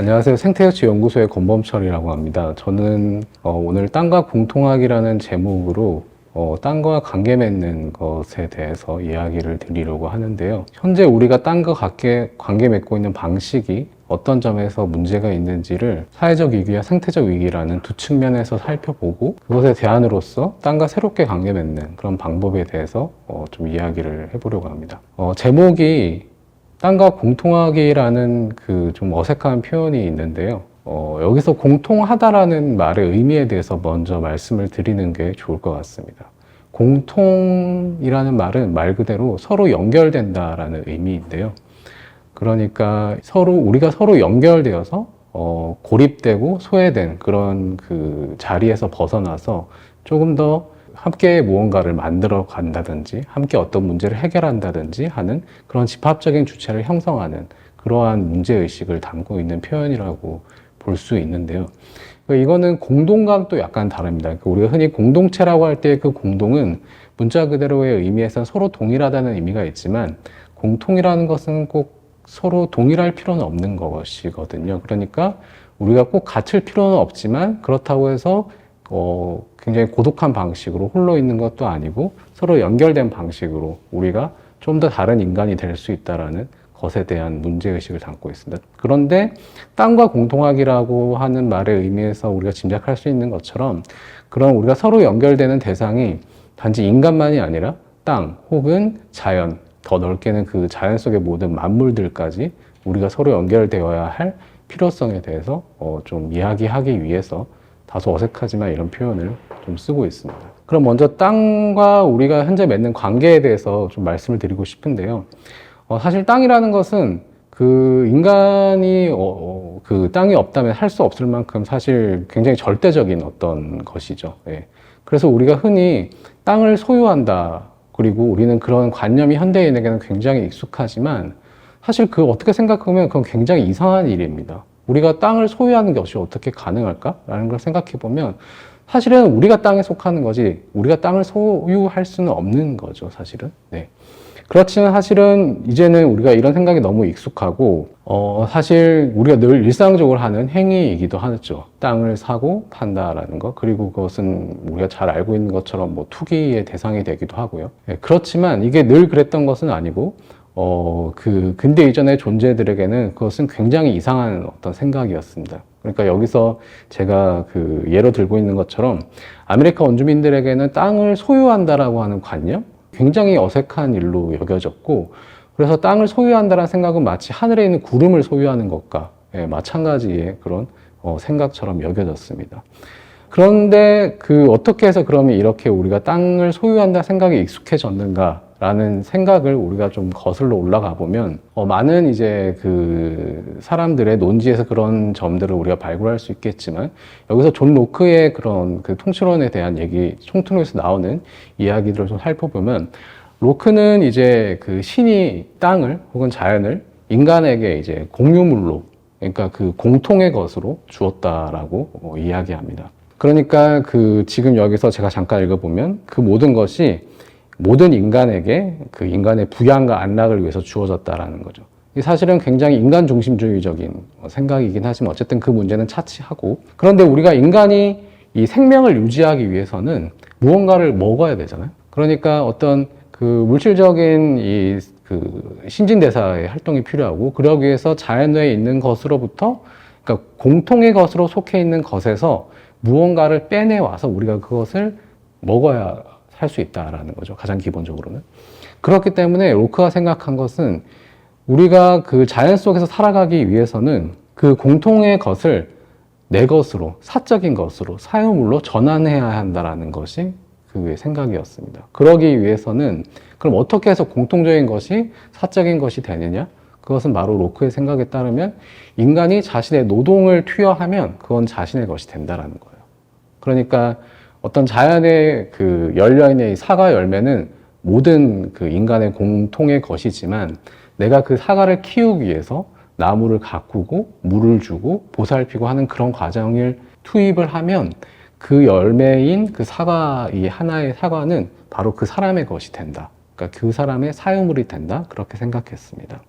안녕하세요. 생태혁신연구소의 권범철이라고 합니다. 저는 오늘 땅과 공통학이라는 제목으로 땅과 관계 맺는 것에 대해서 이야기를 드리려고 하는데요. 현재 우리가 땅과 관계 맺고 있는 방식이 어떤 점에서 문제가 있는지를 사회적 위기와 생태적 위기라는 두 측면에서 살펴보고 그것에 대안으로서 땅과 새롭게 관계 맺는 그런 방법에 대해서 좀 이야기를 해보려고 합니다. 제목이 땅과 공통하기라는 그 좀 어색한 표현이 있는데요. 여기서 공통하다라는 말의 의미에 대해서 먼저 말씀을 드리는 게 좋을 것 같습니다. 공통이라는 말은 말 그대로 서로 연결된다라는 의미인데요. 그러니까 우리가 서로 연결되어서 고립되고 소외된 그런 그 자리에서 벗어나서 조금 더 함께 무언가를 만들어 간다든지 함께 어떤 문제를 해결한다든지 하는 그런 집합적인 주체를 형성하는 그러한 문제의식을 담고 있는 표현이라고 볼 수 있는데요. 이거는 공동과도 약간 다릅니다. 우리가 흔히 공동체라고 할 때 그 공동은 문자 그대로의 의미에서는 서로 동일하다는 의미가 있지만 공통이라는 것은 꼭 서로 동일할 필요는 없는 것이거든요. 그러니까 우리가 꼭 같을 필요는 없지만 그렇다고 해서 굉장히 고독한 방식으로 홀로 있는 것도 아니고 서로 연결된 방식으로 우리가 좀 더 다른 인간이 될 수 있다라는 것에 대한 문제의식을 담고 있습니다. 그런데 땅과 공통학이라고 하는 말의 의미에서 우리가 짐작할 수 있는 것처럼 그런 우리가 서로 연결되는 대상이 단지 인간만이 아니라 땅 혹은 자연, 더 넓게는 그 자연 속의 모든 만물들까지 우리가 서로 연결되어야 할 필요성에 대해서 좀 이야기하기 위해서 다소 어색하지만 이런 표현을 좀 쓰고 있습니다. 그럼 먼저 땅과 우리가 현재 맺는 관계에 대해서 좀 말씀을 드리고 싶은데요. 사실 땅이라는 것은 그 인간이 그 땅이 없다면 할 수 없을 만큼 사실 굉장히 절대적인 어떤 것이죠. 예. 그래서 우리가 흔히 땅을 소유한다. 그리고 우리는 그런 관념이 현대인에게는 굉장히 익숙하지만 사실 어떻게 생각하면 그건 굉장히 이상한 일입니다. 우리가 땅을 소유하는 것이 어떻게 가능할까라는 걸 생각해 보면 사실은 우리가 땅에 속하는 거지 우리가 땅을 소유할 수는 없는 거죠, 사실은. 네. 그렇지만 사실은 이제는 우리가 이런 생각이 너무 익숙하고 사실 우리가 늘 일상적으로 하는 행위이기도 하죠. 땅을 사고 판다라는 거. 그리고 그것은 우리가 잘 알고 있는 것처럼 뭐 투기의 대상이 되기도 하고요. 네. 그렇지만 이게 늘 그랬던 것은 아니고 근대 이전의 존재들에게는 그것은 굉장히 이상한 어떤 생각이었습니다. 그러니까 여기서 제가 예로 들고 있는 것처럼 아메리카 원주민들에게는 땅을 소유한다라고 하는 관념? 굉장히 어색한 일로 여겨졌고, 그래서 땅을 소유한다는 생각은 마치 하늘에 있는 구름을 소유하는 것과 마찬가지의 그런 생각처럼 여겨졌습니다. 그런데 어떻게 해서 그러면 이렇게 우리가 땅을 소유한다 생각이 익숙해졌는가라는 생각을 우리가 좀 거슬러 올라가 보면 많은 이제 사람들의 논지에서 그런 점들을 우리가 발굴할 수 있겠지만 여기서 존 로크의 그런 통치론에 대한 통틀어서 나오는 이야기들을 좀 살펴보면 로크는 이제 신이 땅을 혹은 자연을 인간에게 이제 공유물로 그러니까 공통의 것으로 주었다라고 이야기합니다. 그러니까 지금 여기서 제가 잠깐 읽어보면 모든 것이 모든 인간에게 인간의 부양과 안락을 위해서 주어졌다라는 거죠. 사실은 굉장히 인간 중심주의적인 생각이긴 하지만 어쨌든 그 문제는 차치하고 그런데 우리가 인간이 이 생명을 유지하기 위해서는 무언가를 먹어야 되잖아요. 그러니까 어떤 물질적인 신진대사의 활동이 필요하고 그러기 위해서 자연에 있는 것으로부터 그러니까 공통의 것으로 속해 있는 것에서 무언가를 빼내와서 우리가 그것을 먹어야 살 수 있다라는 거죠. 가장 기본적으로는. 그렇기 때문에 로크가 생각한 것은 우리가 자연 속에서 살아가기 위해서는 공통의 것을 내 것으로, 사적인 것으로, 사유물로 전환해야 한다라는 것이 그의 생각이었습니다. 그러기 위해서는 그럼 어떻게 해서 공통적인 것이 사적인 것이 되느냐? 그것은 바로 로크의 생각에 따르면 인간이 자신의 노동을 투여하면 그건 자신의 것이 된다라는 거예요. 그러니까 어떤 자연의 열려있는 사과 열매는 모든 인간의 공통의 것이지만 내가 사과를 키우기 위해서 나무를 가꾸고 물을 주고 보살피고 하는 그런 과정을 투입을 하면 열매인 사과, 이 하나의 사과는 바로 사람의 것이 된다. 그러니까 사람의 사유물이 된다. 그렇게 생각했습니다.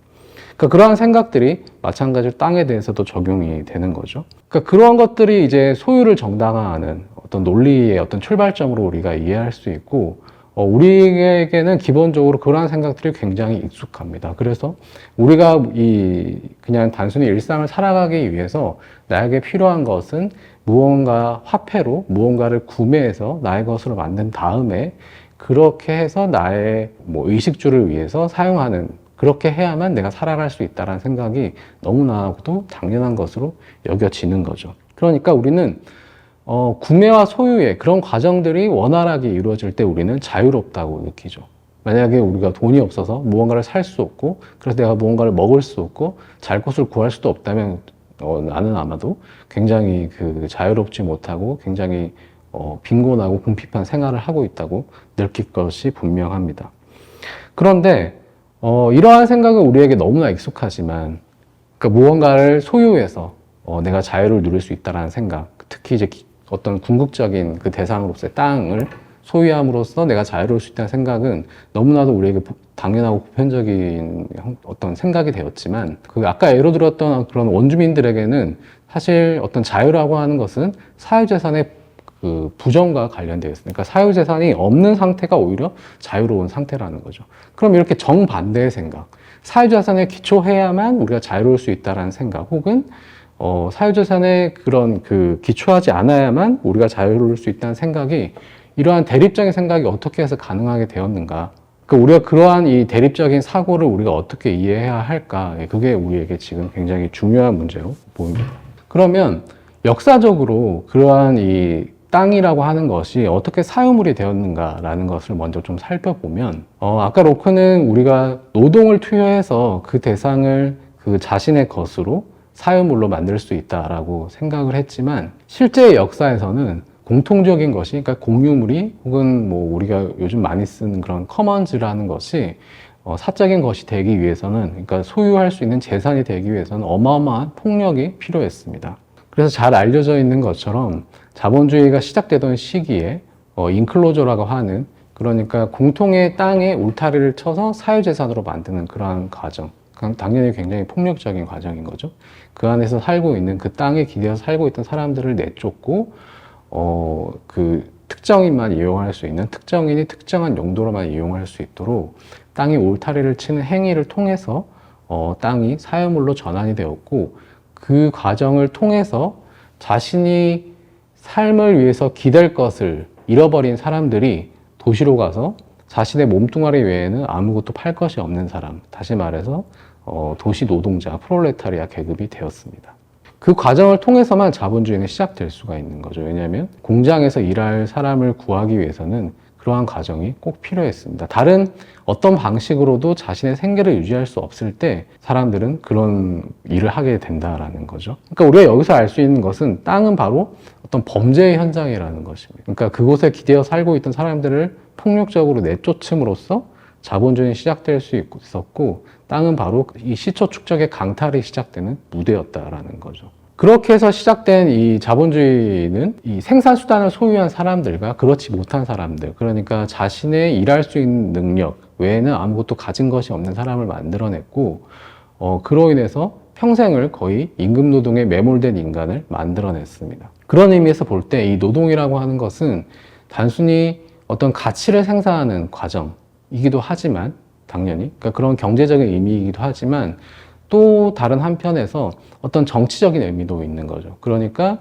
그러니까 그러한 생각들이 마찬가지로 땅에 대해서도 적용이 되는 거죠. 그러니까 그러한 것들이 이제 소유를 정당화하는 어떤 논리의 어떤 출발점으로 우리가 이해할 수 있고, 우리에게는 기본적으로 그러한 생각들이 굉장히 익숙합니다. 그래서 우리가 그냥 단순히 일상을 살아가기 위해서 나에게 필요한 것은 무언가 화폐로 무언가를 구매해서 나의 것으로 만든 다음에 그렇게 해서 나의 의식주를 위해서 사용하는, 그렇게 해야만 내가 살아갈 수 있다는 생각이 너무나도 당연한 것으로 여겨지는 거죠. 그러니까 우리는 구매와 소유의 그런 과정들이 원활하게 이루어질 때 우리는 자유롭다고 느끼죠. 만약에 우리가 돈이 없어서 무언가를 살 수 없고, 그래서 내가 무언가를 먹을 수 없고 잘 곳을 구할 수도 없다면 나는 아마도 굉장히 자유롭지 못하고 굉장히 빈곤하고 궁핍한 생활을 하고 있다고 느낄 것이 분명합니다. 그런데 이러한 생각은 우리에게 너무나 익숙하지만, 그러니까 무언가를 소유해서 내가 자유를 누릴 수 있다는 생각, 특히 이제 어떤 궁극적인 그 대상으로서의 땅을 소유함으로써 내가 자유로울 수 있다는 생각은 너무나도 우리에게 당연하고 보편적인 어떤 생각이 되었지만, 아까 예로 들었던 그런 원주민들에게는 사실 어떤 자유라고 하는 것은 사유재산의 부정과 관련되어 있으니까, 그러니까 사유재산이 없는 상태가 오히려 자유로운 상태라는 거죠. 그럼 이렇게 정반대의 생각, 사유재산에 기초해야만 우리가 자유로울 수 있다는 생각, 혹은 사유재산에 그런 기초하지 않아야만 우리가 자유로울 수 있다는 생각이, 이러한 대립적인 생각이 어떻게 해서 가능하게 되었는가? 그러니까 우리가 그러한 이 대립적인 사고를 우리가 어떻게 이해해야 할까? 그게 우리에게 지금 굉장히 중요한 문제로 보입니다. 그러면 역사적으로 그러한 이 땅이라고 하는 것이 어떻게 사유물이 되었는가라는 것을 먼저 좀 살펴보면, 아까 로크는 우리가 노동을 투여해서 그 대상을 자신의 것으로 사유물로 만들 수 있다라고 생각을 했지만, 실제 역사에서는 공통적인 것이, 그러니까 공유물이 혹은 우리가 요즘 많이 쓰는 그런 커먼즈라는 것이 사적인 것이 되기 위해서는, 그러니까 소유할 수 있는 재산이 되기 위해서는 어마어마한 폭력이 필요했습니다. 그래서 잘 알려져 있는 것처럼 자본주의가 시작되던 시기에 인클로저라고 하는, 그러니까 공통의 땅에 울타리를 쳐서 사유재산으로 만드는 그러한 과정, 당연히 굉장히 폭력적인 과정인 거죠. 그 안에서 살고 있는, 그 땅에 기대어서 살고 있던 사람들을 내쫓고 특정인만 이용할 수 있는, 특정인이 특정한 용도로만 이용할 수 있도록 땅에 울타리를 치는 행위를 통해서 땅이 사유물로 전환이 되었고, 그 과정을 통해서 자신이 삶을 위해서 기댈 것을 잃어버린 사람들이 도시로 가서 자신의 몸뚱아리 외에는 아무것도 팔 것이 없는 사람, 다시 말해서 도시 노동자, 프롤레타리아 계급이 되었습니다. 그 과정을 통해서만 자본주의는 시작될 수가 있는 거죠. 왜냐하면 공장에서 일할 사람을 구하기 위해서는 그러한 과정이 꼭 필요했습니다. 다른 어떤 방식으로도 자신의 생계를 유지할 수 없을 때 사람들은 그런 일을 하게 된다라는 거죠. 그러니까 우리가 여기서 알 수 있는 것은 땅은 바로 어떤 범죄의 현장이라는 것입니다. 그러니까 그곳에 기대어 살고 있던 사람들을 폭력적으로 내쫓음으로써 자본주의는 시작될 수 있었고, 땅은 바로 이 시초 축적의 강탈이 시작되는 무대였다라는 거죠. 그렇게 해서 시작된 이 자본주의는 이 생산수단을 소유한 사람들과 그렇지 못한 사람들, 그러니까 자신의 일할 수 있는 능력 외에는 아무것도 가진 것이 없는 사람을 만들어냈고, 그로 인해서 평생을 거의 임금노동에 매몰된 인간을 만들어냈습니다. 그런 의미에서 볼 때 이 노동이라고 하는 것은 단순히 어떤 가치를 생산하는 과정이기도 하지만, 당연히 그러니까 그런 경제적인 의미이기도 하지만, 또 다른 한편에서 어떤 정치적인 의미도 있는 거죠. 그러니까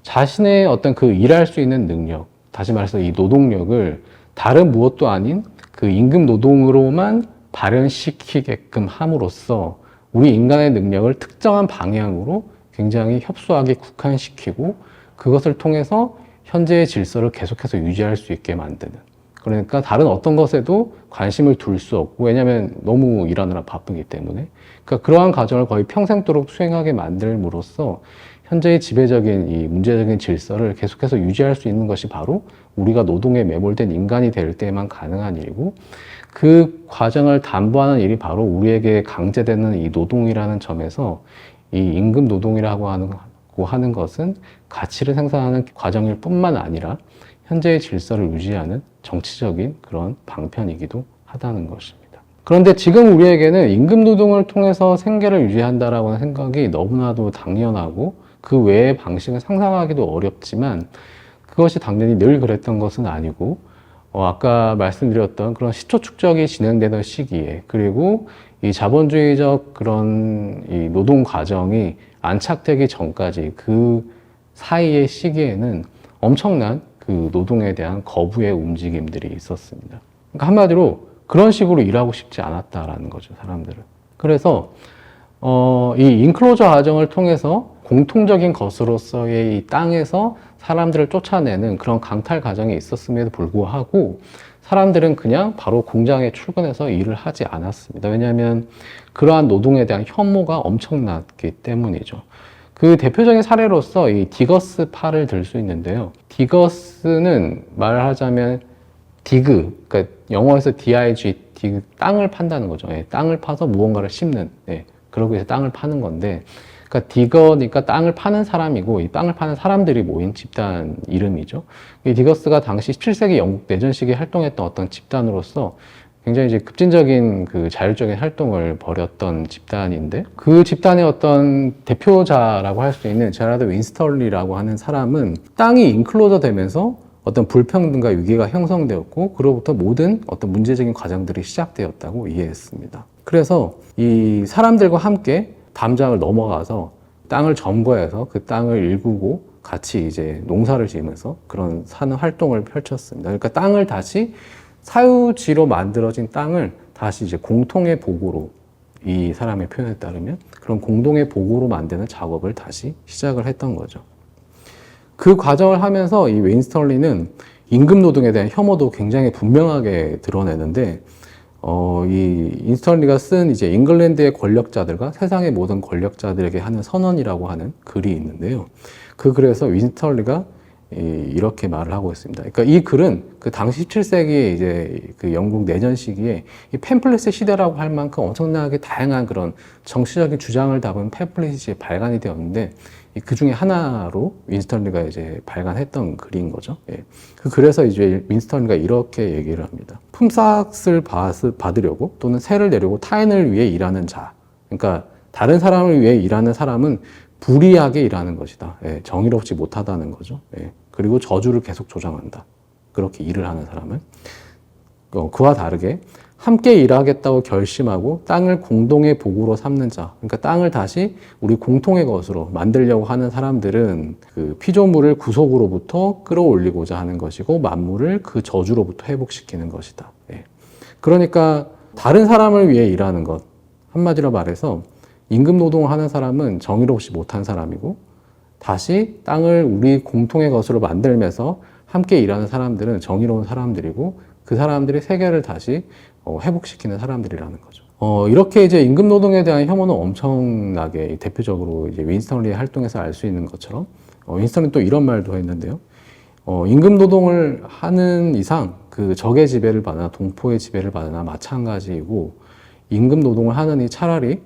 자신의 어떤 일할 수 있는 능력, 다시 말해서 이 노동력을 다른 무엇도 아닌 임금 노동으로만 발현시키게끔 함으로써 우리 인간의 능력을 특정한 방향으로 굉장히 협소하게 국한시키고, 그것을 통해서 현재의 질서를 계속해서 유지할 수 있게 만드는, 그러니까 다른 어떤 것에도 관심을 둘 수 없고, 왜냐하면 너무 일하느라 바쁘기 때문에, 그러니까 그러한 과정을 거의 평생도록 수행하게 만들므로써 현재의 지배적인 이 문제적인 질서를 계속해서 유지할 수 있는 것이 바로 우리가 노동에 매몰된 인간이 될 때만 가능한 일이고, 그 과정을 담보하는 일이 바로 우리에게 강제되는 이 노동이라는 점에서 이 임금 노동이라고 하는 것은 가치를 생산하는 과정일 뿐만 아니라 현재의 질서를 유지하는 정치적인 그런 방편이기도 하다는 것입니다. 그런데 지금 우리에게는 임금 노동을 통해서 생계를 유지한다라고 하는 생각이 너무나도 당연하고 그 외의 방식을 상상하기도 어렵지만 그것이 당연히 늘 그랬던 것은 아니고 아까 말씀드렸던 그런 시초 축적이 진행되던 시기에 그리고 이 자본주의적 그런 이 노동 과정이 안착되기 전까지 그 사이의 시기에는 엄청난 그 노동에 대한 거부의 움직임들이 있었습니다. 그러니까 한마디로 그런 식으로 일하고 싶지 않았다라는 거죠, 사람들은. 그래서 이 인클로저 과정을 통해서 공통적인 것으로서의 이 땅에서 사람들을 쫓아내는 그런 강탈 과정이 있었음에도 불구하고 사람들은 그냥 바로 공장에 출근해서 일을 하지 않았습니다. 왜냐하면 그러한 노동에 대한 혐오가 엄청났기 때문이죠. 그 대표적인 사례로서 이 디거스 파를 들 수 있는데요. 디거스는 말하자면 디그, 그러니까 영어에서 dig, 디그, 땅을 판다는 거죠. 예, 땅을 파서 무언가를 심는, 예, 그러고 해서 땅을 파는 건데, 그러니까 디거니까 땅을 파는 사람이고, 이 땅을 파는 사람들이 모인 집단 이름이죠. 이 디거스가 당시 17세기 영국 내전 시기에 활동했던 어떤 집단으로서 굉장히 이제 급진적인 그 자율적인 활동을 벌였던 집단인데, 그 집단의 어떤 대표자라고 할 수 있는 제라드 윈스털리라고 하는 사람은 땅이 인클로저 되면서 어떤 불평등과 위기가 형성되었고 그로부터 모든 어떤 문제적인 과정들이 시작되었다고 이해했습니다. 그래서 이 사람들과 함께 담장을 넘어가서 땅을 점거해서 그 땅을 일구고 같이 이제 농사를 지으면서 그런 사는 활동을 펼쳤습니다. 그러니까 땅을 다시 사유지로 만들어진 땅을 다시 이제 공통의 보고로 이 사람의 표현에 따르면 그런 공동의 보고로 만드는 작업을 다시 시작을 했던 거죠. 그 과정을 하면서 이 윈스털리는 임금 노동에 대한 혐오도 굉장히 분명하게 드러내는데, 이 윈스털리가 쓴 이제 잉글랜드의 권력자들과 세상의 모든 권력자들에게 하는 선언이라고 하는 글이 있는데요. 그 글에서 윈스털리가 이렇게 말을 하고 있습니다. 그러니까 이 글은 그 당시 17세기 이제 그 영국 내전 시기에 이 팸플릿의 시대라고 할 만큼 엄청나게 다양한 그런 정치적인 주장을 담은 팸플릿이 발간이 되었는데 그 중에 하나로 윈스턴리가 이제 발간했던 글인 거죠. 예. 그 글에서 이제 윈스턴리가 이렇게 얘기를 합니다. 품삯을 받으려고 또는 세를 내려고 타인을 위해 일하는 자. 그러니까 다른 사람을 위해 일하는 사람은 불의하게 일하는 것이다. 예. 정의롭지 못하다는 거죠. 예. 그리고 저주를 계속 조장한다. 그렇게 일을 하는 사람은. 그와 다르게 함께 일하겠다고 결심하고 땅을 공동의 복으로 삼는 자, 그러니까 땅을 다시 우리 공통의 것으로 만들려고 하는 사람들은 그 피조물을 구속으로부터 끌어올리고자 하는 것이고 만물을 그 저주로부터 회복시키는 것이다. 예. 그러니까 다른 사람을 위해 일하는 것, 한마디로 말해서 임금 노동을 하는 사람은 정의롭지 못한 사람이고 다시 땅을 우리 공통의 것으로 만들면서 함께 일하는 사람들은 정의로운 사람들이고 그 사람들이 세계를 다시 회복시키는 사람들이라는 거죠. 이렇게 이제 임금 노동에 대한 혐오는 엄청나게 대표적으로 이제 윈스턴리의 활동에서 알 수 있는 것처럼 윈스턴은 또 이런 말도 했는데요. 임금 노동을 하는 이상 그 적의 지배를 받거나 동포의 지배를 받거나 마찬가지이고 임금 노동을 하느니 차라리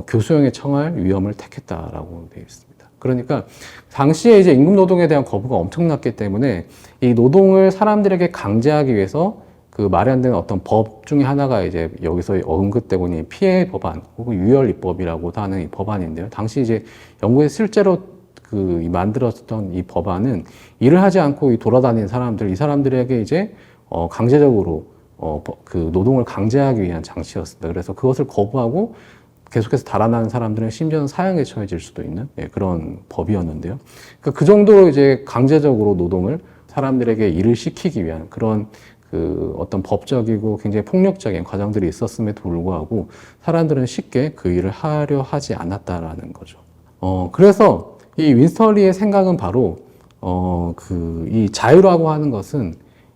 교수형에 청할 위험을 택했다라고 되어 있습니다. 그러니까 당시에 이제 임금 노동에 대한 거부가 엄청났기 때문에 이 노동을 사람들에게 강제하기 위해서 그 마련된 어떤 법 중에 하나가 이제 여기서 언급되고 있는 피해 법안 혹은 유혈 입법이라고 하는 이 법안인데요. 당시 이제 영국에서 실제로 그 만들었던 이 법안은 일을 하지 않고 돌아다니는 사람들, 이 사람들에게 이제 강제적으로 그 노동을 강제하기 위한 장치였습니다. 그래서 그것을 거부하고 계속해서 달아나는 사람들은 심지어는 사형에 처해질 수도 있는 그런 법이었는데요. 그러니까 그 정도로 이제 강제적으로 노동을 사람들에게 일을 시키기 위한 그런 그 어떤 법적이고 굉장히 폭력적인 과정들이 있었음에도 불구하고 사람들은 쉽게 그 일을 하려 하지 않았다라는 거죠. 그래서 이 윈스턴리의 생각은 바로 이 자유라고 하는 것은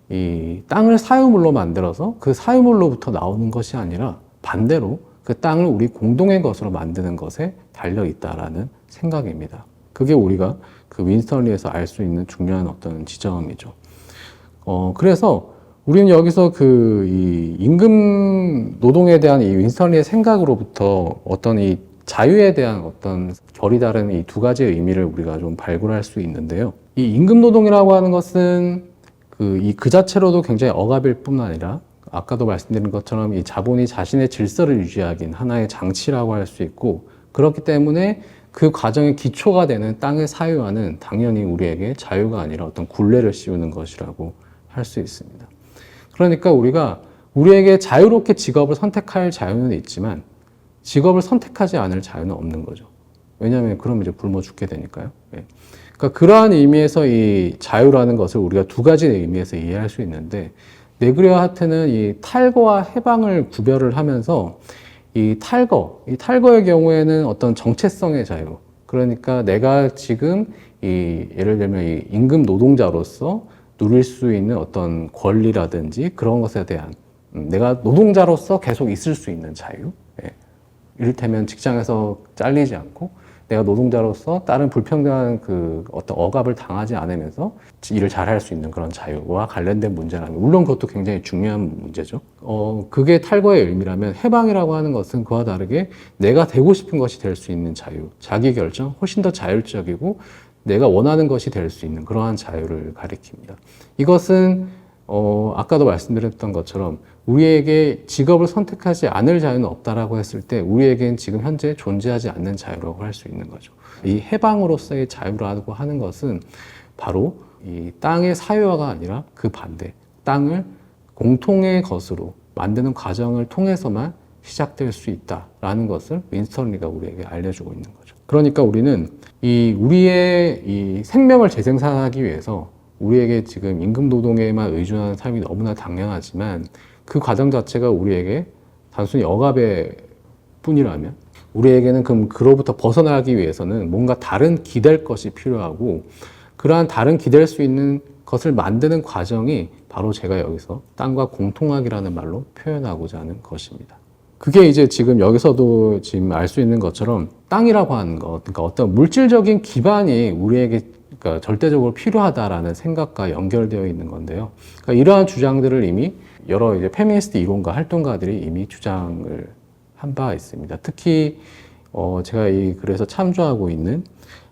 이 땅을 사유물로 만들어서 그 사유물로부터 나오는 것이 아니라 반대로 그 땅을 우리 공동의 것으로 만드는 것에 달려 있다라는 생각입니다. 그게 우리가 그 윈스턴리에서 알 수 있는 중요한 어떤 지점이죠. 그래서 우리는 여기서 이 임금 노동에 대한 이 윈스턴리의 생각으로부터 어떤 이 자유에 대한 어떤 결이 다른 이 두 가지의 의미를 우리가 좀 발굴할 수 있는데요. 이 임금 노동이라고 하는 것은 그 자체로도 굉장히 억압일 뿐만 아니라 아까도 말씀드린 것처럼 이 자본이 자신의 질서를 유지하긴 하나의 장치라고 할 수 있고, 그렇기 때문에 그 과정의 기초가 되는 땅의 사유화는 당연히 우리에게 자유가 아니라 어떤 굴레를 씌우는 것이라고 할 수 있습니다. 그러니까 우리가 우리에게 자유롭게 직업을 선택할 자유는 있지만 직업을 선택하지 않을 자유는 없는 거죠. 왜냐하면 그러면 이제 굶어 죽게 되니까요. 그러니까 그러한 의미에서 이 자유라는 것을 우리가 두 가지 의미에서 이해할 수 있는데, 네그리와 하트는 이 탈거와 해방을 구별을 하면서 이 탈거의 경우에는 어떤 정체성의 자유, 그러니까 내가 지금 예를 들면 이 임금 노동자로서 누릴 수 있는 어떤 권리라든지 그런 것에 대한 내가 노동자로서 계속 있을 수 있는 자유, 이를테면 직장에서 잘리지 않고 내가 노동자로서 다른 불평등한 그 어떤 억압을 당하지 않으면서 일을 잘할 수 있는 그런 자유와 관련된 문제라면, 물론 그것도 굉장히 중요한 문제죠. 그게 탈거의 의미라면, 해방이라고 하는 것은 그와 다르게 내가 되고 싶은 것이 될 수 있는 자유, 자기 결정, 훨씬 더 자율적이고 내가 원하는 것이 될 수 있는 그러한 자유를 가리킵니다. 이것은 아까도 말씀드렸던 것처럼 우리에게 직업을 선택하지 않을 자유는 없다라고 했을 때 우리에겐 지금 현재 존재하지 않는 자유라고 할 수 있는 거죠. 이 해방으로서의 자유라고 하는 것은 바로 이 땅의 사유화가 아니라 그 반대, 땅을 공통의 것으로 만드는 과정을 통해서만 시작될 수 있다라는 것을 윈스턴 리가 우리에게 알려주고 있는 거죠. 그러니까 우리는 우리의 이 생명을 재생산하기 위해서 우리에게 지금 임금 노동에만 의존하는 삶이 너무나 당연하지만, 그 과정 자체가 우리에게 단순히 억압의 뿐이라면 우리에게는 그럼 그로부터 벗어나기 위해서는 뭔가 다른 기댈 것이 필요하고, 그러한 다른 기댈 수 있는 것을 만드는 과정이 바로 제가 여기서 땅과 공통학이라는 말로 표현하고자 하는 것입니다. 그게 이제 지금 여기서도 지금 알 수 있는 것처럼 땅이라고 하는 것, 그러니까 어떤 물질적인 기반이 우리에게 그러니까 절대적으로 필요하다라는 생각과 연결되어 있는 건데요. 그러니까 이러한 주장들을 이미 여러 이제 페미니스트 이론가 활동가들이 이미 주장을 한 바 있습니다. 특히 제가 이 글에서 참조하고 있는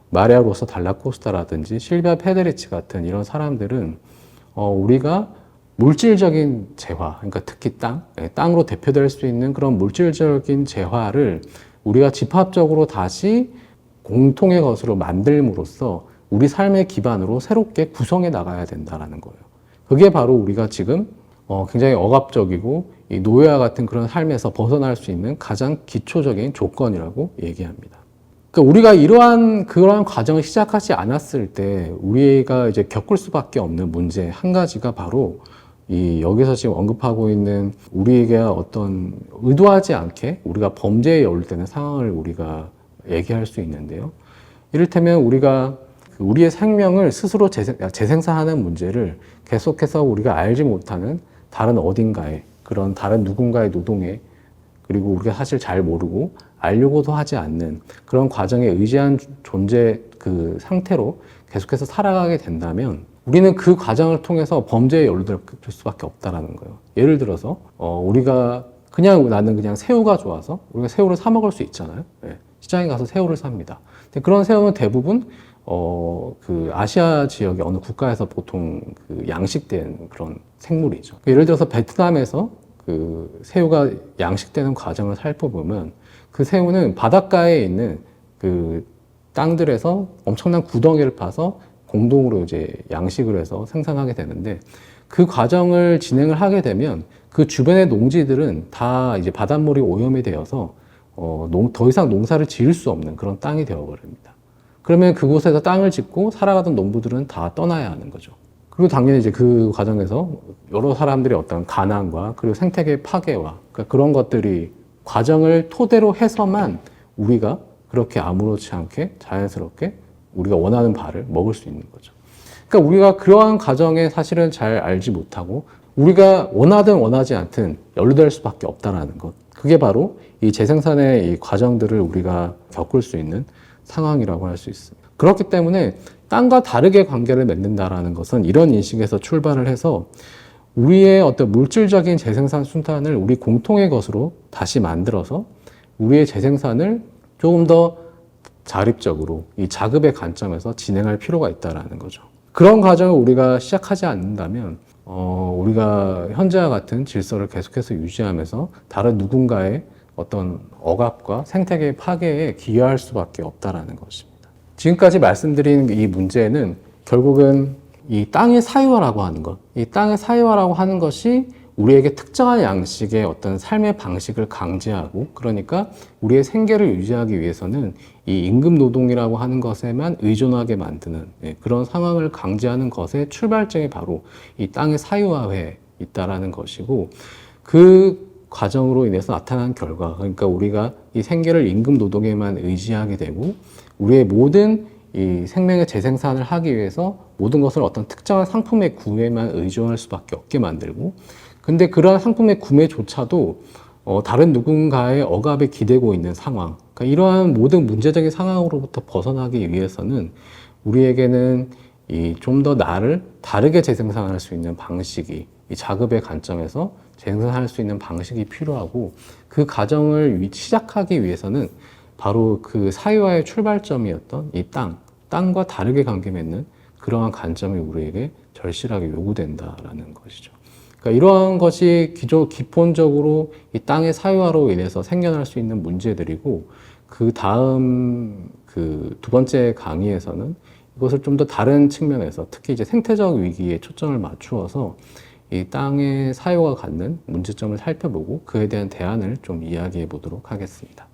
마리아 로사 달라코스타라든지 실비아 페데리치 같은 이런 사람들은 우리가 물질적인 재화, 그러니까 특히 땅으로 대표될 수 있는 그런 물질적인 재화를 우리가 집합적으로 다시 공통의 것으로 만들므로써 우리 삶의 기반으로 새롭게 구성해 나가야 된다는 거예요. 그게 바로 우리가 지금 굉장히 억압적이고 이 노예와 같은 그런 삶에서 벗어날 수 있는 가장 기초적인 조건이라고 얘기합니다. 그러니까 우리가 그러한 과정을 시작하지 않았을 때 우리가 이제 겪을 수밖에 없는 문제 한 가지가 바로 여기서 지금 언급하고 있는 우리에게 어떤 의도하지 않게 우리가 범죄에 연루되는 상황을 우리가 얘기할 수 있는데요. 이를테면 우리가 우리의 생명을 스스로 재생산하는 문제를 계속해서 우리가 알지 못하는 다른 어딘가에, 그런 다른 누군가의 노동에, 그리고 우리가 사실 잘 모르고 알려고도 하지 않는 그런 과정에 의지한 존재 그 상태로 계속해서 살아가게 된다면 우리는 그 과정을 통해서 범죄에 연루될 수밖에 없다라는 거예요. 예를 들어서 나는 그냥 새우가 좋아서 우리가 새우를 사 먹을 수 있잖아요. 시장에 가서 새우를 삽니다. 근데 그런 새우는 대부분 그 아시아 지역의 어느 국가에서 보통 그 양식된 그런 생물이죠. 예를 들어서 베트남에서 그 새우가 양식되는 과정을 살펴보면 그 새우는 바닷가에 있는 그 땅들에서 엄청난 구덩이를 파서 공동으로 이제 양식을 해서 생산하게 되는데, 그 과정을 진행을 하게 되면 그 주변의 농지들은 다 이제 바닷물이 오염이 되어서 더 이상 농사를 지을 수 없는 그런 땅이 되어버립니다. 그러면 그곳에서 땅을 짓고 살아가던 농부들은 다 떠나야 하는 거죠. 그리고 당연히 이제 그 과정에서 여러 사람들의 어떤 가난과 그리고 생태계 파괴와 그러니까 그런 것들이 과정을 토대로 해서만 우리가 그렇게 아무렇지 않게 자연스럽게 우리가 원하는 바를 먹을 수 있는 거죠. 그러니까 우리가 그러한 과정에 사실은 잘 알지 못하고 우리가 원하든 원하지 않든 연루될 수밖에 없다는 것. 그게 바로 이 재생산의 이 과정들을 우리가 겪을 수 있는 상황이라고 할 수 있습니다. 그렇기 때문에 땅과 다르게 관계를 맺는다라는 것은 이런 인식에서 출발을 해서 우리의 어떤 물질적인 재생산 순환을 우리 공통의 것으로 다시 만들어서 우리의 재생산을 조금 더 자립적으로 이 자급의 관점에서 진행할 필요가 있다는 거죠. 그런 과정을 우리가 시작하지 않는다면 우리가 현재와 같은 질서를 계속해서 유지하면서 다른 누군가의 어떤 억압과 생태계 파괴에 기여할 수밖에 없다라는 것입니다. 지금까지 말씀드린 이 문제는 결국은 이 땅의 사유화라고 하는 것, 이 땅의 사유화라고 하는 것이 우리에게 특정한 양식의 어떤 삶의 방식을 강제하고, 그러니까 우리의 생계를 유지하기 위해서는 이 임금 노동이라고 하는 것에만 의존하게 만드는 그런 상황을 강제하는 것의 출발점이 바로 이 땅의 사유화에 있다라는 것이고, 그 과정으로 인해서 나타난 결과, 그러니까 우리가 이 생계를 임금 노동에만 의지하게 되고 우리의 모든 이 생명의 재생산을 하기 위해서 모든 것을 어떤 특정한 상품의 구매만 의존할 수밖에 없게 만들고, 근데 그러한 상품의 구매조차도 다른 누군가의 억압에 기대고 있는 상황, 그러니까 이러한 모든 문제적인 상황으로부터 벗어나기 위해서는 우리에게는 이 좀 더 나를 다르게 재생산할 수 있는 방식이, 이 작업의 관점에서 재생산할 수 있는 방식이 필요하고, 그 과정을 시작하기 위해서는 바로 그 사유화의 출발점이었던 이 땅과 다르게 관계 맺는 그러한 관점이 우리에게 절실하게 요구된다라는 것이죠. 그러니까 이러한 것이 기본적으로 이 땅의 사유화로 인해서 생겨날 수 있는 문제들이고, 그 다음 그 두 번째 강의에서는 이것을 좀 더 다른 측면에서 특히 이제 생태적 위기에 초점을 맞추어서 이 땅의 사유화가 갖는 문제점을 살펴보고 그에 대한 대안을 좀 이야기해 보도록 하겠습니다.